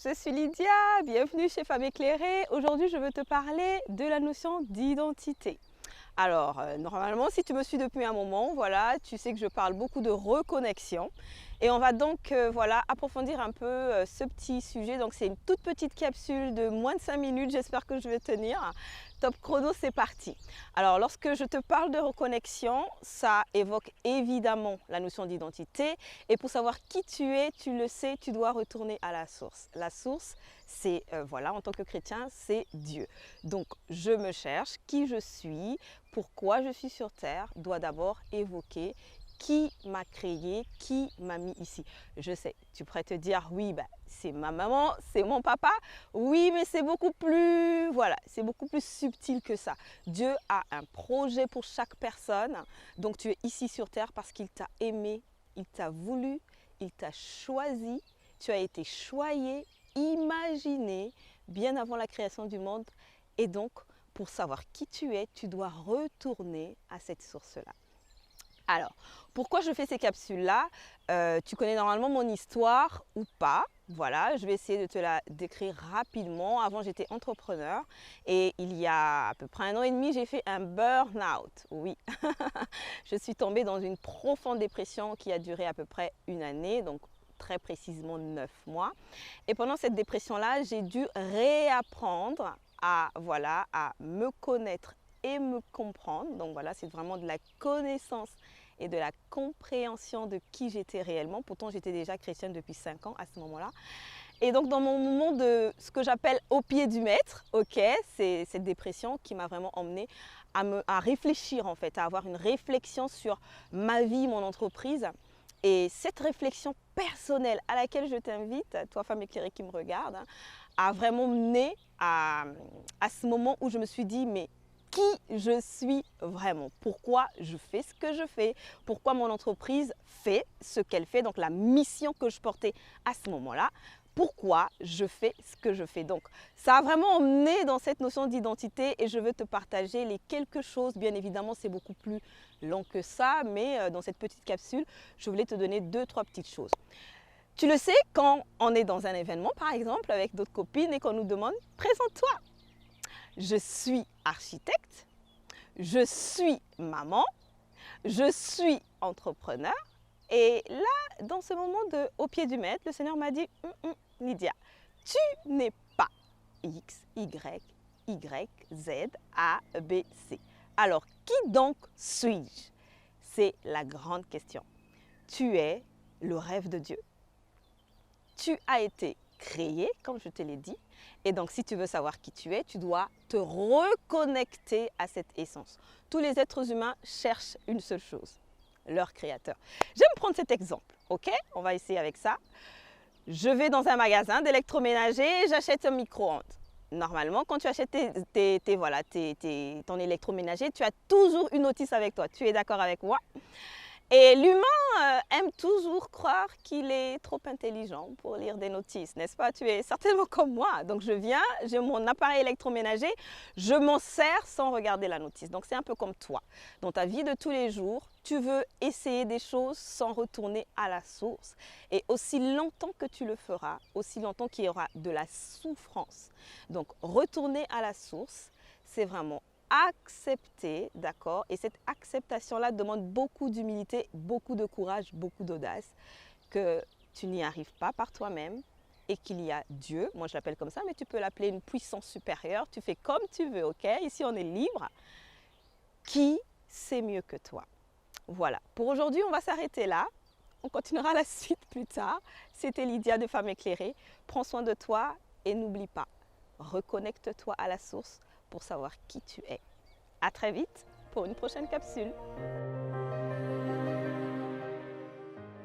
je suis Lydia, bienvenue chez Femme Éclairée. Aujourd'hui, je veux te parler de la notion d'identité. Alors, normalement, si tu me suis depuis un moment, voilà, tu sais que je parle beaucoup de reconnexion. Et on va donc voilà, approfondir un peu ce petit sujet. Donc, c'est une toute petite capsule de moins de 5 minutes. J'espère que je vais tenir. Top chrono, c'est parti. Alors, lorsque je te parle de reconnexion, ça évoque évidemment la notion d'identité. Et pour savoir qui tu es, tu le sais, tu dois retourner à la source. La source, c'est, voilà, en tant que chrétien, c'est Dieu. Donc, je me cherche, qui je suis, pourquoi je suis sur Terre, doit d'abord évoquer qui m'a créé, qui m'a mis ici. Je sais, tu pourrais te dire, oui, bah, c'est ma maman, c'est mon papa. Oui, mais c'est beaucoup plus, voilà, c'est beaucoup plus subtil que ça. Dieu a un projet pour chaque personne. Donc tu es ici sur Terre parce qu'il t'a aimé, il t'a voulu, il t'a choisi. Tu as été choyé, imaginé bien avant la création du monde. Et donc, pour savoir qui tu es, tu dois retourner à cette source-là. Alors, pourquoi je fais ces capsules-là? Tu connais normalement mon histoire ou pas. Voilà, je vais essayer de te la décrire rapidement. Avant, j'étais entrepreneur et il y a à peu près 1 an et demi, j'ai fait un burn-out. Oui, je suis tombée dans une profonde dépression qui a duré à peu près 1 année, donc très précisément 9 mois. Et pendant cette dépression-là, j'ai dû réapprendre à, voilà, à me connaître et me comprendre. Donc voilà, c'est vraiment de la connaissance et de la compréhension de qui j'étais réellement. Pourtant, j'étais déjà chrétienne depuis 5 ans à ce moment-là. Et donc, dans mon moment de ce que j'appelle au pied du maître, ok, c'est cette dépression qui m'a vraiment emmenée à réfléchir en fait, à avoir une réflexion sur ma vie, mon entreprise. Et cette réflexion personnelle à laquelle je t'invite, toi femme éclairée qui me regarde, a vraiment mené à ce moment où je me suis dit, mais qui je suis vraiment, pourquoi je fais ce que je fais, pourquoi mon entreprise fait ce qu'elle fait, donc la mission que je portais à ce moment-là, pourquoi je fais ce que je fais. Donc ça a vraiment emmené dans cette notion d'identité et je veux te partager les quelque chose. Bien évidemment, c'est beaucoup plus long que ça, mais dans cette petite capsule, je voulais te donner 2-3 petites choses. Tu le sais, quand on est dans un événement, par exemple, avec d'autres copines et qu'on nous demande « présente-toi ». Je suis architecte, je suis maman, je suis entrepreneur. Et là, dans ce moment de au pied du maître, le Seigneur m'a dit Lydia, tu n'es pas X, Y, Z, A, B, C. Alors, qui donc suis-je? C'est la grande question. Tu es le rêve de Dieu. Tu as été créé, comme je te l'ai dit. Et donc, si tu veux savoir qui tu es, tu dois te reconnecter à cette essence. Tous les êtres humains cherchent une seule chose, leur créateur. J'aime prendre cet exemple, ok? On va essayer avec ça. Je vais dans un magasin d'électroménager, j'achète un micro-ondes. Normalement, quand tu achètes ton électroménager, tu as toujours une notice avec toi. Tu es d'accord avec moi? Et l'humain aime toujours croire qu'il est trop intelligent pour lire des notices, n'est-ce pas? Tu es certainement comme moi. Donc je viens, j'ai mon appareil électroménager, je m'en sers sans regarder la notice. Donc c'est un peu comme toi. Dans ta vie de tous les jours, tu veux essayer des choses sans retourner à la source. Et aussi longtemps que tu le feras, aussi longtemps qu'il y aura de la souffrance. Donc retourner à la source, c'est vraiment accepter, d'accord? Et cette acceptation-là demande beaucoup d'humilité, beaucoup de courage, beaucoup d'audace, que tu n'y arrives pas par toi-même et qu'il y a Dieu, moi je l'appelle comme ça, mais tu peux l'appeler une puissance supérieure, tu fais comme tu veux, ok? Ici on est libre. Qui sait mieux que toi? Voilà, pour aujourd'hui on va s'arrêter là, on continuera la suite plus tard. C'était Lydia de Femme Éclairée, prends soin de toi et n'oublie pas, reconnecte-toi à la source pour savoir qui tu es. À très vite pour une prochaine capsule.